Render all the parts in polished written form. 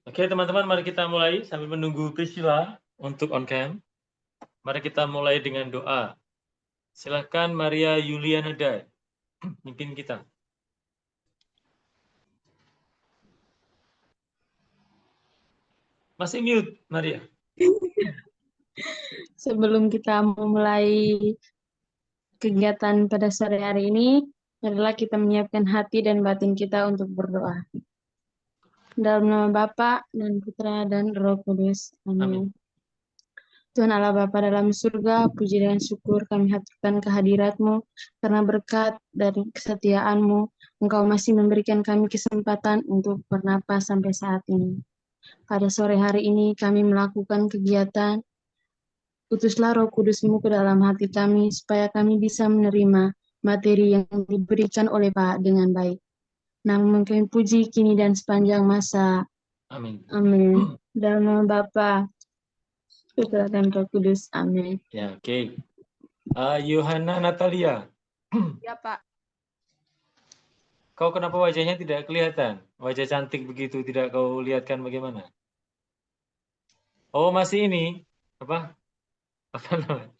Oke, teman-teman, mari kita mulai sambil menunggu Priscilla untuk on cam. Mari kita mulai dengan doa. Silakan Maria Yuliana Dai, mimpin kita. Masih mute, Maria. Sebelum kita memulai kegiatan pada sore hari ini, adalah kita menyiapkan hati dan batin kita untuk berdoa. Dalam nama Bapa dan Putra dan Roh Kudus. Amin. Amin. Tuhan Allah Bapa dalam surga, puji dan syukur kami haturkan kehadirat-Mu, karena berkat dari kesetiaan-Mu, Engkau masih memberikan kami kesempatan untuk bernapas sampai saat ini. Pada sore hari ini kami melakukan kegiatan, utuslah Roh Kudus-Mu ke dalam hati kami, supaya kami bisa menerima materi yang diberikan oleh Pak dengan baik. Namun kami puji kini dan sepanjang masa. Amin. Amin. Dalam nama Bapa, Putra dan Roh Kudus. Amin. Ya, oke. Yohana Natalia. Ya, Pak. Kau kenapa wajahnya tidak kelihatan? Wajah cantik begitu tidak kau lihatkan bagaimana? Oh, masih ini. Apa? Apa namanya?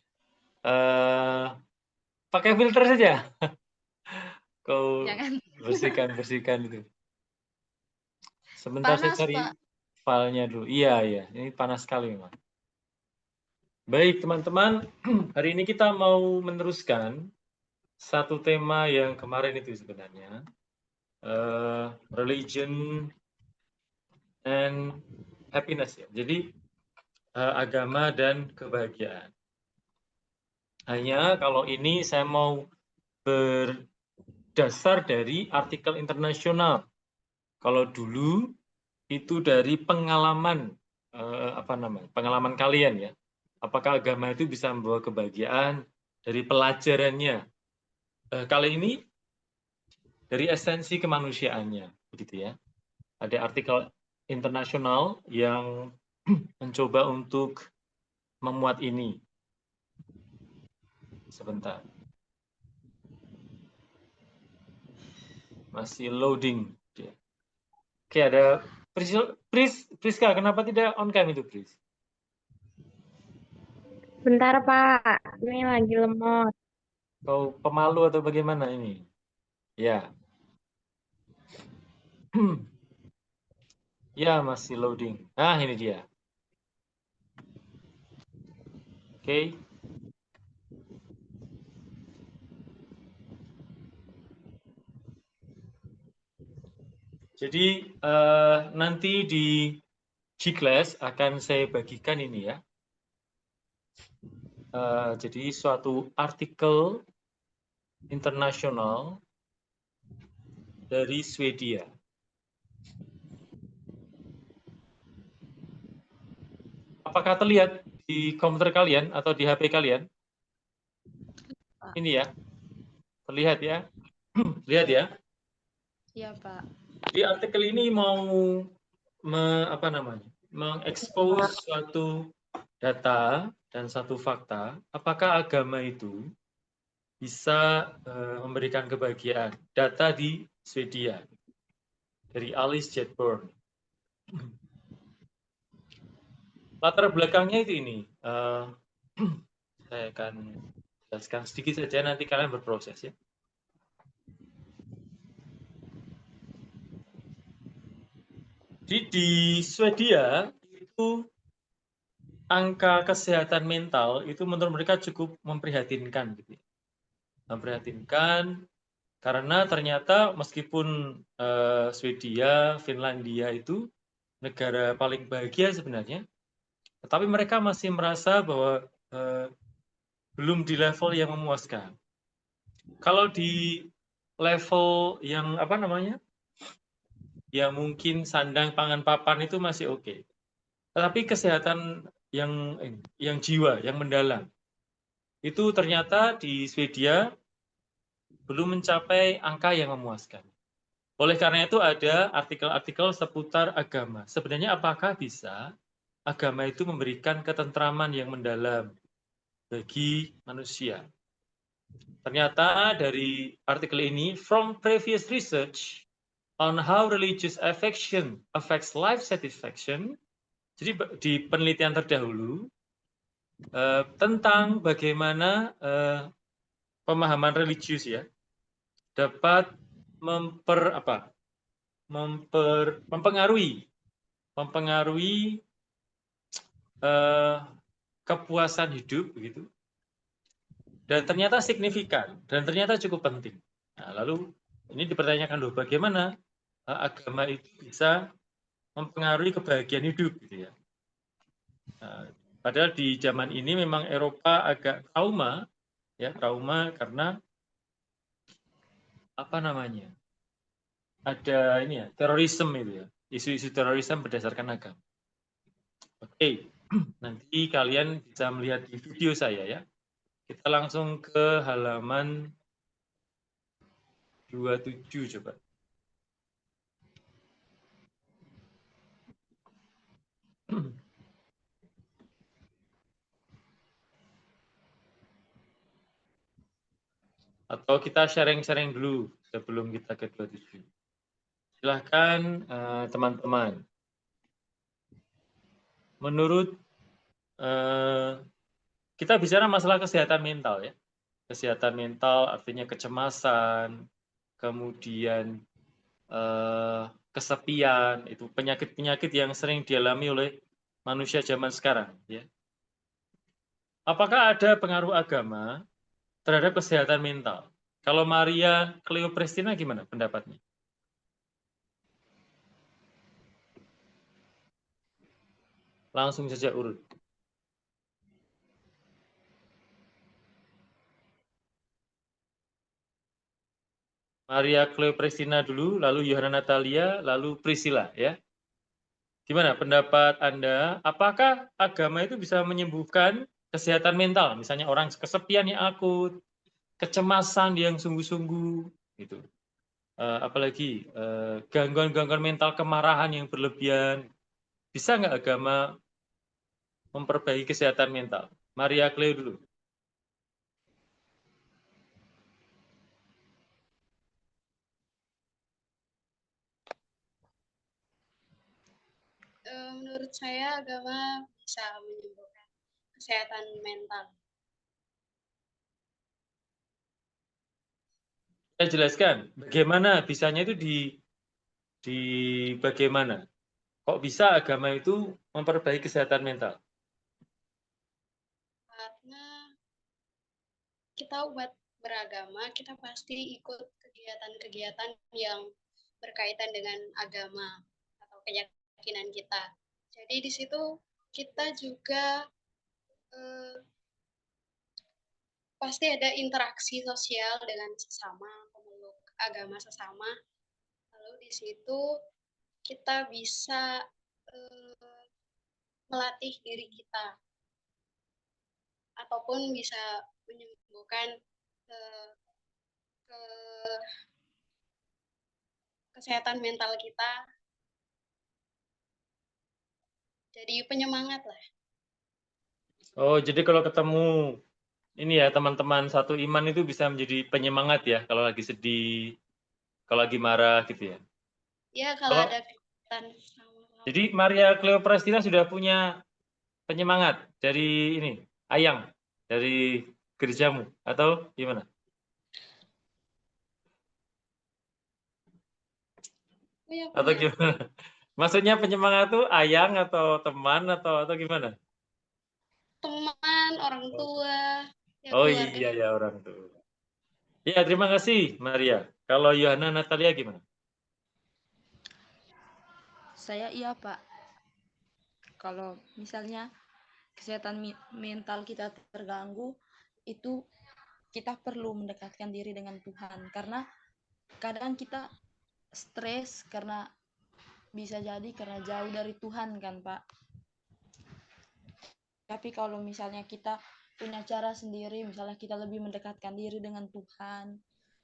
Pakai filter saja. Kau Jangan. bersihkan itu. Sebentar Panas, saya cari Pak. filenya dulu. Iya. Ini panas sekali memang. Baik, teman-teman. Hari ini kita mau meneruskan satu tema yang kemarin itu sebenarnya. Religion and happiness ya. Jadi agama dan kebahagiaan. Hanya kalau ini saya mau berdasar dari artikel internasional. Kalau dulu itu dari pengalaman pengalaman kalian ya. Apakah agama itu bisa membawa kebahagiaan dari pelajarannya? Kali ini dari esensi kemanusiaannya, begitu ya. Ada artikel internasional yang mencoba untuk memuat ini. Sebentar. Masih loading. Oke, ada Priska, kenapa tidak on cam itu, Pris? Bentar, Pak. Ini lagi lemot. Kau pemalu atau bagaimana ini? Ya. Ya, masih loading. Nah, ini dia. Oke. Jadi nanti di G-Class akan saya bagikan ini ya. Jadi suatu artikel internasional dari Swedia. Apakah terlihat di komputer kalian atau di HP kalian? Ini ya. Terlihat ya. Lihat ya. Iya, Pak. Di artikel ini mau mengekspos suatu data dan satu fakta, apakah agama itu bisa memberikan kebahagiaan. Data di Swedia dari Alice Jetburn. Latar belakangnya itu ini. Saya akan jelaskan sedikit saja, nanti kalian berproses ya. Jadi di Swedia itu angka kesehatan mental itu menurut mereka cukup memprihatinkan gitu. Memprihatinkan karena ternyata meskipun Swedia, Finlandia itu negara paling bahagia sebenarnya, tetapi mereka masih merasa bahwa belum di level yang memuaskan. Kalau di level yang ya mungkin sandang pangan papan itu masih oke. Tetapi kesehatan yang jiwa, yang mendalam, itu ternyata di Swedia belum mencapai angka yang memuaskan. Oleh karena itu ada artikel-artikel seputar agama. Sebenarnya apakah bisa agama itu memberikan ketentraman yang mendalam bagi manusia? Ternyata dari artikel ini, from previous research, on how religious affection affects life satisfaction. Jadi di penelitian terdahulu tentang bagaimana pemahaman religius ya dapat mempengaruhi kepuasan hidup begitu. Dan ternyata signifikan dan ternyata cukup penting. Nah, lalu ini dipertanyakan loh bagaimana agama itu bisa mempengaruhi kebahagiaan hidup gitu ya. Nah, padahal di zaman ini memang Eropa agak trauma karena apa namanya? Ada ini ya, terorisme itu ya. Isu-isu terorisme berdasarkan agama. Oke, nanti kalian bisa melihat di video saya ya. Kita langsung ke halaman 27 coba. Atau kita sharing-sharing dulu sebelum kita ke 27. Silahkan teman-teman. Menurut kita bicara masalah kesehatan mental ya. Kesehatan mental artinya kecemasan, kemudian kesepian, itu penyakit-penyakit yang sering dialami oleh manusia zaman sekarang. Ya. Apakah ada pengaruh agama terhadap kesehatan mental? Kalau Maria Cleoprestina gimana pendapatnya? Langsung saja urut. Maria Cleoprestina dulu, lalu Yohana Natalia, lalu Priscilla ya. Gimana pendapat Anda? Apakah agama itu bisa menyembuhkan kesehatan mental? Misalnya orang kesepian yang akut, kecemasan yang sungguh-sungguh, gitu. Apalagi gangguan-gangguan mental, kemarahan yang berlebihan. Bisa nggak agama memperbaiki kesehatan mental? Maria Cleo dulu. Menurut saya agama bisa menyembuhkan kesehatan mental. Saya jelaskan bagaimana bisanya itu di bagaimana. Kok bisa agama itu memperbaiki kesehatan mental? Karena kita umat beragama, kita pasti ikut kegiatan-kegiatan yang berkaitan dengan agama atau keyakinan kita. Jadi di situ kita juga pasti ada interaksi sosial dengan sesama pemeluk agama sesama. Lalu di situ kita bisa melatih diri kita ataupun bisa menyembuhkan kesehatan mental kita. Jadi penyemangat lah. Oh, jadi kalau ketemu ini ya teman-teman satu iman itu bisa menjadi penyemangat ya kalau lagi sedih, kalau lagi marah gitu ya. Ya kalau ada kegiatan. Jadi Maria Cleoprestina sudah punya penyemangat dari ini, Ayang, dari gerejamu atau gimana? Ya, Atau gimana? Maksudnya penyemangat itu Ayang atau teman atau gimana? Teman, orang tua, ya Oh keluarga. iya ya orang tua. Ya terima kasih Maria. Kalau Yohana Natalia gimana? Saya iya Pak. Kalau misalnya kesehatan mental kita terganggu, itu kita perlu mendekatkan diri dengan Tuhan. Karena kadang kita stres karena bisa jadi karena jauh dari Tuhan kan Pak. Tapi kalau misalnya kita punya cara sendiri, misalnya kita lebih mendekatkan diri dengan Tuhan,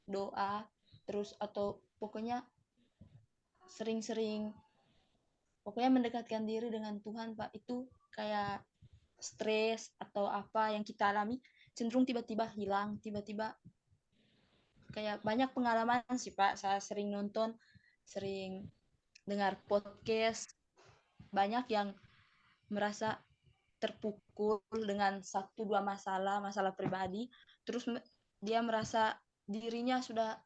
doa, terus atau pokoknya sering-sering pokoknya mendekatkan diri dengan Tuhan Pak, itu kayak stres atau apa yang kita alami cenderung tiba-tiba hilang, tiba-tiba kayak banyak pengalaman sih Pak. Saya sering nonton sering dengar podcast, banyak yang merasa terpukul dengan 1-2 masalah pribadi, terus dia merasa dirinya sudah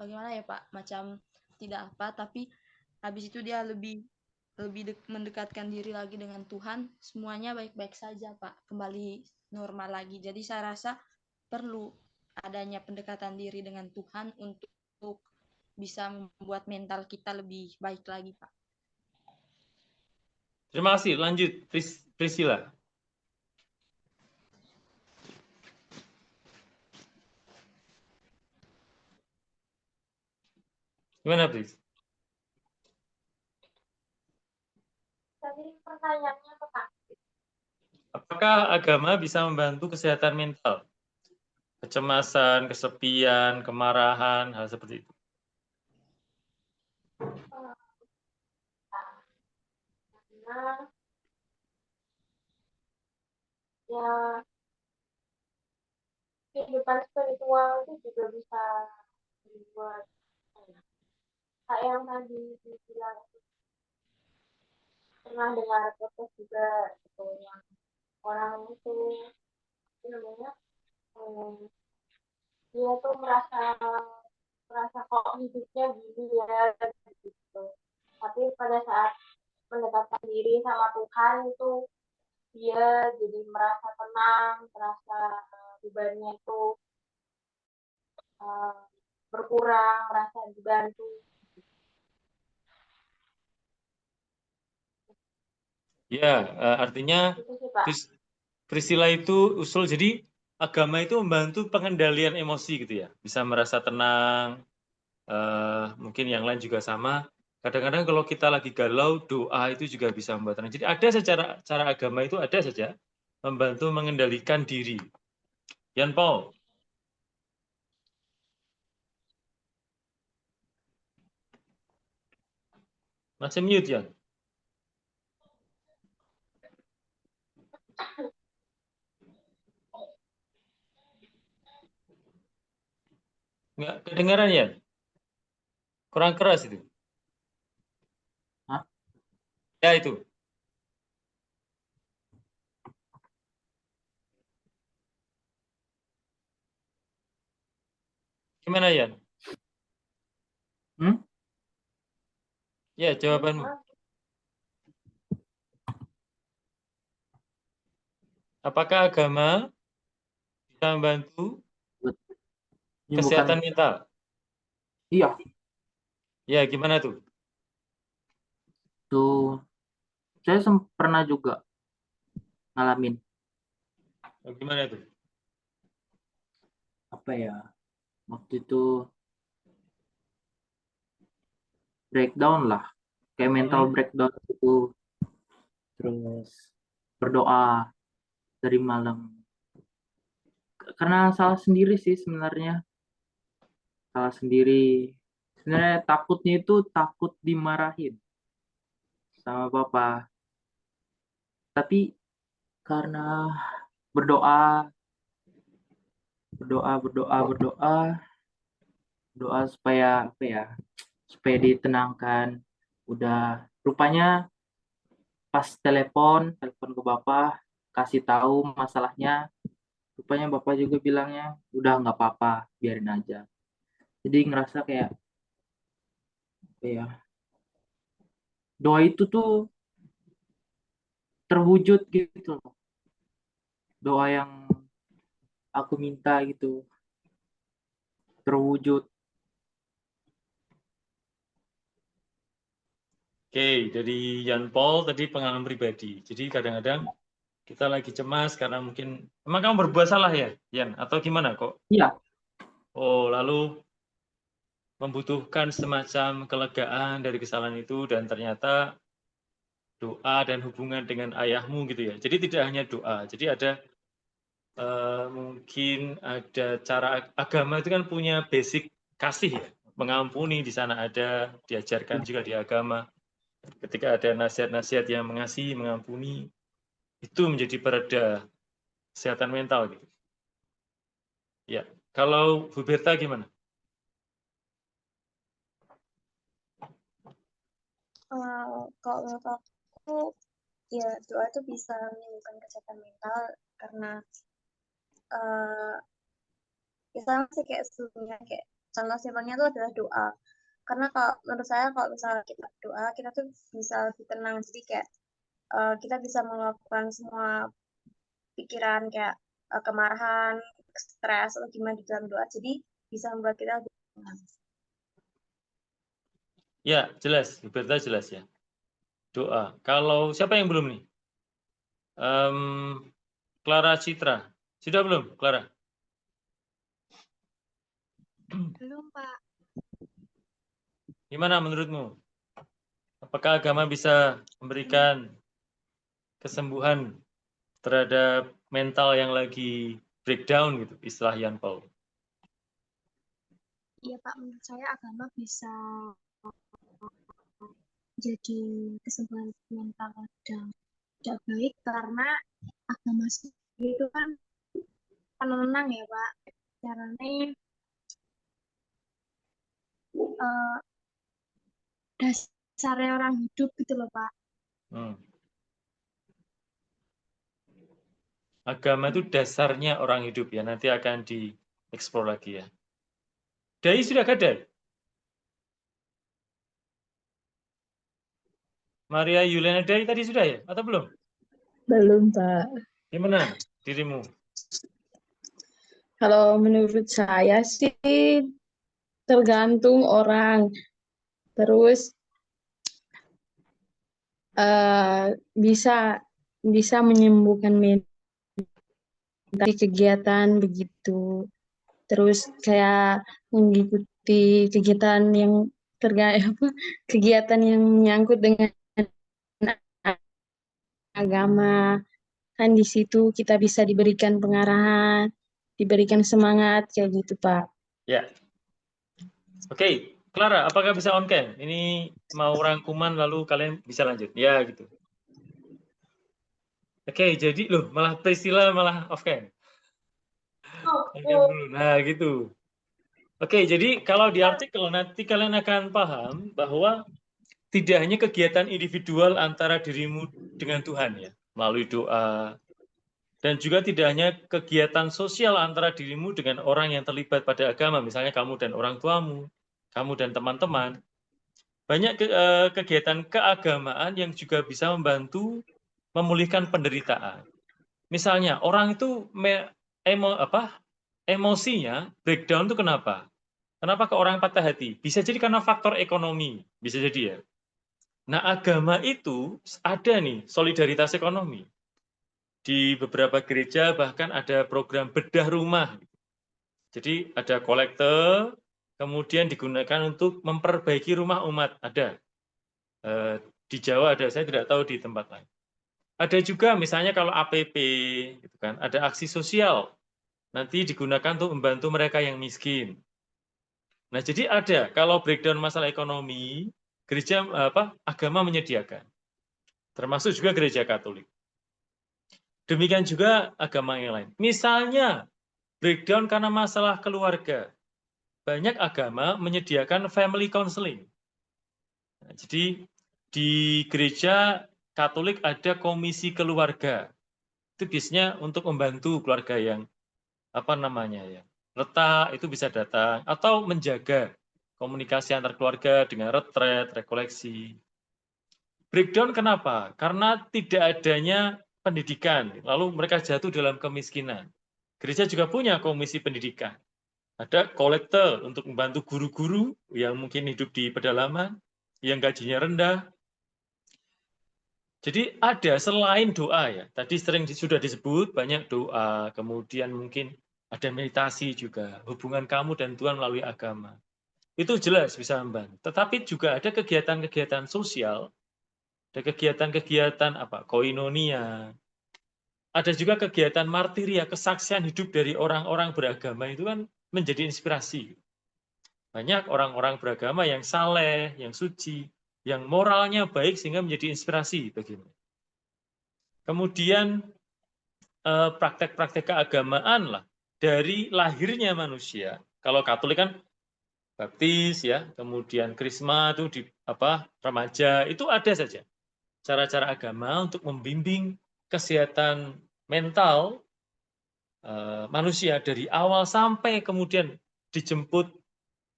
bagaimana ya Pak, macam tidak apa, tapi habis itu dia lebih mendekatkan diri lagi dengan Tuhan, semuanya baik-baik saja Pak, kembali normal lagi. Jadi saya rasa perlu adanya pendekatan diri dengan Tuhan untuk bisa membuat mental kita lebih baik lagi Pak. Terima kasih. Lanjut, Priscilla. Gimana, Pris? Tadi pertanyaannya apa, Pak? Apakah agama bisa membantu kesehatan mental? Kecemasan, kesepian, kemarahan, hal seperti itu. Karena ya kehidupan spiritual itu juga bisa dibuat kayak yang tadi dibilang, pernah dengar podcast juga gitu, yang orang itu apa namanya, dia tuh merasa kok hidupnya gini ya gitu, tapi pada saat mendekatkan diri sama Tuhan itu dia jadi merasa tenang, merasa bebannya itu berkurang, merasa dibantu. Ya, artinya Itu sih, Pak. Priscilla itu usul, jadi agama itu membantu pengendalian emosi gitu ya, bisa merasa tenang, mungkin yang lain juga sama. Kadang-kadang kalau kita lagi galau, doa itu juga bisa membuat tenang. Jadi ada secara agama itu ada saja membantu mengendalikan diri. Yan Paul. Masih mute, Yan? Nggak kedengaran ya? Kurang keras itu. Hah? Ya itu. Gimana ya? Ya, jawabanmu. Apakah agama bisa membantu kesehatan mental? Iya. Ya, gimana tuh? Tuh, saya pernah juga ngalamin. Gimana tuh? Apa ya? Waktu itu breakdown lah, kayak mental breakdown itu, terus berdoa dari malam, karena salah sendiri sih sebenarnya, sebenarnya takutnya itu takut dimarahin sama bapak, tapi karena berdoa supaya apa ya, supaya ditenangkan. Udah, rupanya pas telepon ke bapak, kasih tahu masalahnya, rupanya bapak juga bilangnya udah nggak apa-apa, biarin aja. Jadi ngerasa kayak apa ya, doa itu tuh terwujud gitu loh. Doa yang aku minta gitu terwujud. Oke, dari Yan Paul tadi pengalaman pribadi. Jadi kadang-kadang kita lagi cemas karena mungkin, emang kamu berbuat salah ya, Yan? Atau gimana kok? Iya. Oh, lalu membutuhkan semacam kelegaan dari kesalahan itu, dan ternyata doa dan hubungan dengan ayahmu gitu ya. Jadi tidak hanya doa, jadi ada mungkin ada cara, agama itu kan punya basic kasih ya, mengampuni di sana ada, diajarkan juga di agama. Ketika ada nasihat-nasihat yang mengasihi, mengampuni, itu menjadi pereda kesehatan mental gitu. Ya, kalau Bu Berta gimana? Kalau menurut aku ya doa itu bisa menyembuhkan kesehatan mental karena ya sama sih kayak sebelumnya, kayak contoh simpelnya itu adalah doa. Karena kalau menurut saya kalau misalnya kita doa kita tuh bisa lebih tenang, jadi kayak kita bisa melakukan semua pikiran kayak kemarahan, stres atau gimana di dalam doa, jadi bisa membuat kita lebih tenang. Ya, jelas. Berita jelas ya. Doa. Kalau siapa yang belum nih? Clara Citra. Sudah belum, Clara? Belum, Pak. Gimana menurutmu? Apakah agama bisa memberikan kesembuhan terhadap mental yang lagi breakdown gitu, istilah Yan Paul? Iya, Pak, menurut saya agama bisa jadi kesembuhan mental yang tidak baik karena agama sendiri itu kan penenang ya, Pak. Caranya dasarnya orang hidup gitu loh, Pak. Agama itu dasarnya orang hidup ya, nanti akan dieksplor lagi ya. Dai sudah gadai? Maria Yuliana Dai tadi sudah ya, atau belum? Belum, Pak. Gimana dirimu? Kalau menurut saya sih tergantung orang. Terus bisa menyembuhkan mental kegiatan begitu. Terus kayak mengikuti kegiatan yang kegiatan yang menyangkut dengan agama, kan di situ kita bisa diberikan pengarahan, diberikan semangat kayak gitu, Pak. Ya. Oke, Clara, apakah bisa on cam? Ini mau rangkuman lalu kalian bisa lanjut. Ya, gitu. Oke, jadi loh, malah Priscilla malah off cam. Nah, gitu. Oke, jadi kalau di artikel nanti kalian akan paham bahwa tidak hanya kegiatan individual antara dirimu dengan Tuhan ya, melalui doa, dan juga tidak hanya kegiatan sosial antara dirimu dengan orang yang terlibat pada agama, misalnya kamu dan orang tuamu, kamu dan teman-teman. Banyak kegiatan keagamaan yang juga bisa membantu memulihkan penderitaan. Misalnya orang itu emosinya breakdown itu kenapa? Kenapa ke orang patah hati? Bisa jadi karena faktor ekonomi, bisa jadi ya. Nah, agama itu ada nih solidaritas ekonomi. Di beberapa gereja bahkan ada program bedah rumah. Jadi ada kolektor, kemudian digunakan untuk memperbaiki rumah umat. Ada. Di Jawa ada, saya tidak tahu di tempat lain. Ada juga misalnya kalau APP, gitu kan, ada aksi sosial. Nanti digunakan untuk membantu mereka yang miskin. Nah, jadi ada, kalau breakdown masalah ekonomi, gereja agama menyediakan. Termasuk juga gereja Katolik. Demikian juga agama yang lain. Misalnya, breakdown karena masalah keluarga. Banyak agama menyediakan family counseling. Nah, jadi di gereja Katolik ada komisi keluarga. Itu biasanya untuk membantu keluarga yang retak, itu bisa datang atau menjaga komunikasi antar keluarga dengan retret, rekoleksi. Breakdown kenapa? Karena tidak adanya pendidikan, lalu mereka jatuh dalam kemiskinan. Gereja juga punya komisi pendidikan. Ada kolektor untuk membantu guru-guru yang mungkin hidup di pedalaman, yang gajinya rendah. Jadi ada selain doa ya, tadi sudah disebut banyak doa, kemudian mungkin ada meditasi juga, hubungan kamu dan Tuhan melalui agama. Itu jelas bisa membantu. Tetapi juga ada kegiatan-kegiatan sosial, ada kegiatan-kegiatan koinonia, ada juga kegiatan martiria, kesaksian hidup dari orang-orang beragama itu kan menjadi inspirasi. Banyak orang-orang beragama yang saleh, yang suci, yang moralnya baik sehingga menjadi inspirasi bagimu. Kemudian praktek-praktek keagamaan lah dari lahirnya manusia. Kalau Katolik kan baptis ya, kemudian krisma itu di remaja, itu ada saja cara-cara agama untuk membimbing kesehatan mental manusia dari awal sampai kemudian dijemput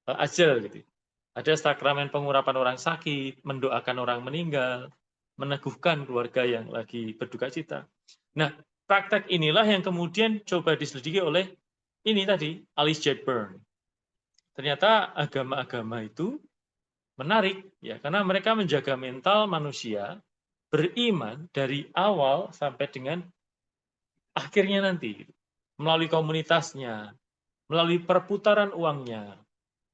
ajal gitu. Ada sakramen pengurapan orang sakit, mendoakan orang meninggal, meneguhkan keluarga yang lagi berduka cita. Nah, praktek inilah yang kemudian coba diselidiki oleh ini tadi, Alice Chadbourne. Ternyata agama-agama itu menarik ya, karena mereka menjaga mental manusia beriman dari awal sampai dengan akhirnya nanti, melalui komunitasnya, melalui perputaran uangnya,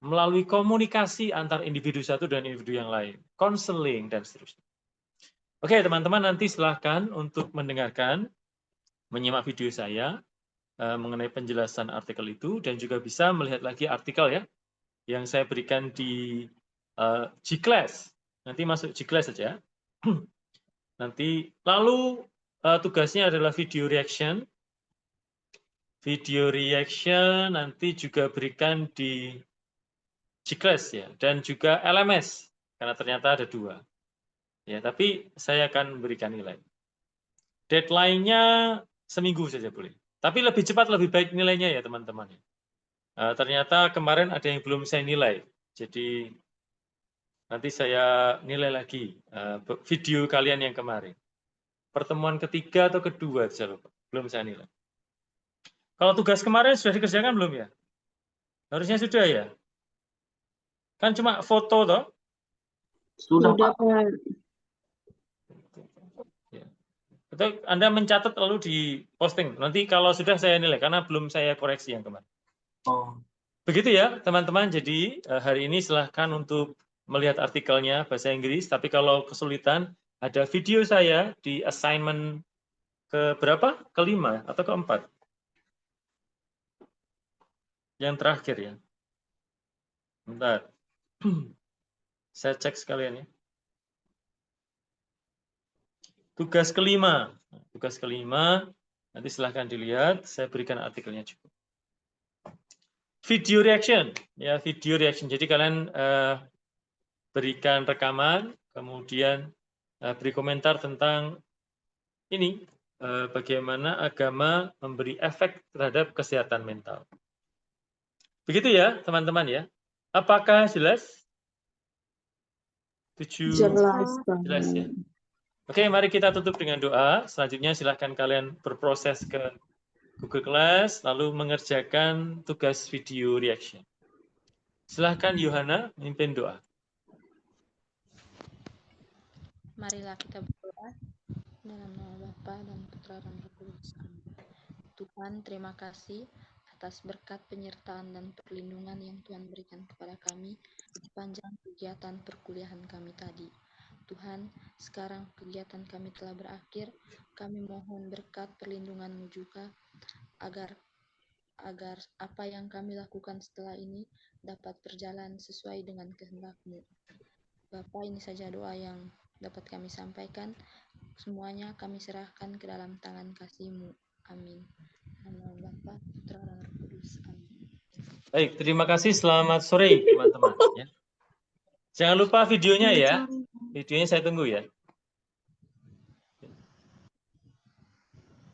melalui komunikasi antar individu satu dan individu yang lain, konseling dan seterusnya. Oke, teman-teman, nanti silahkan untuk mendengarkan, menyimak video saya mengenai penjelasan artikel itu, dan juga bisa melihat lagi artikel ya yang saya berikan di G-Class. Nanti masuk G-Class saja. Nanti lalu tugasnya adalah video reaction. Video reaction nanti juga berikan di G-Class ya, dan juga LMS karena ternyata ada 2. Ya, tapi saya akan berikan nilai. Deadline-nya seminggu saja boleh. Tapi lebih cepat lebih baik nilainya ya teman-teman. Ternyata kemarin ada yang belum saya nilai. Jadi nanti saya nilai lagi video kalian yang kemarin. Pertemuan ketiga atau kedua, saya lupa. Belum saya nilai. Kalau tugas kemarin sudah dikerjakan belum ya? Harusnya sudah ya? Kan cuma foto toh? Sudah, Pak. Pak. Ya. Atau Anda mencatat lalu di posting. Nanti kalau sudah saya nilai, karena belum saya koreksi yang kemarin. Oh. Begitu ya teman-teman. Jadi hari ini silahkan untuk melihat artikelnya bahasa Inggris. Tapi kalau kesulitan, ada video saya di assignment ke berapa? Kelima atau keempat? Yang terakhir ya. Bentar. Saya cek sekalian ya. Tugas kelima. Tugas kelima, nanti silahkan dilihat. Saya berikan artikelnya juga. Video reaction. Ya, video reaction. Jadi kalian berikan rekaman, kemudian beri komentar tentang ini, bagaimana agama memberi efek terhadap kesehatan mental. Begitu ya, teman-teman ya. Apakah jelas? Jelas ya. Oke, mari kita tutup dengan doa. Selanjutnya silahkan kalian berproses ke Google Class, lalu mengerjakan tugas video reaction. Silahkan Yohana memimpin doa. Marilah kita berdoa dalam nama Bapa dan Putra dan Roh Kudus. Tuhan, terima kasih atas berkat penyertaan dan perlindungan yang Tuhan berikan kepada kami sepanjang kegiatan perkuliahan kami tadi. Tuhan, sekarang kegiatan kami telah berakhir. Kami mohon berkat perlindungan-Mu juga agar apa yang kami lakukan setelah ini dapat berjalan sesuai dengan kehendak-Mu. Bapa, ini saja doa yang dapat kami sampaikan. Semuanya kami serahkan ke dalam tangan kasih-Mu. Amin. Nama Bapa, Putra, dan Roh Kudus. Amin. Baik, terima kasih. Selamat sore teman-teman. Ya. Jangan lupa videonya ya. Videonya saya tunggu ya.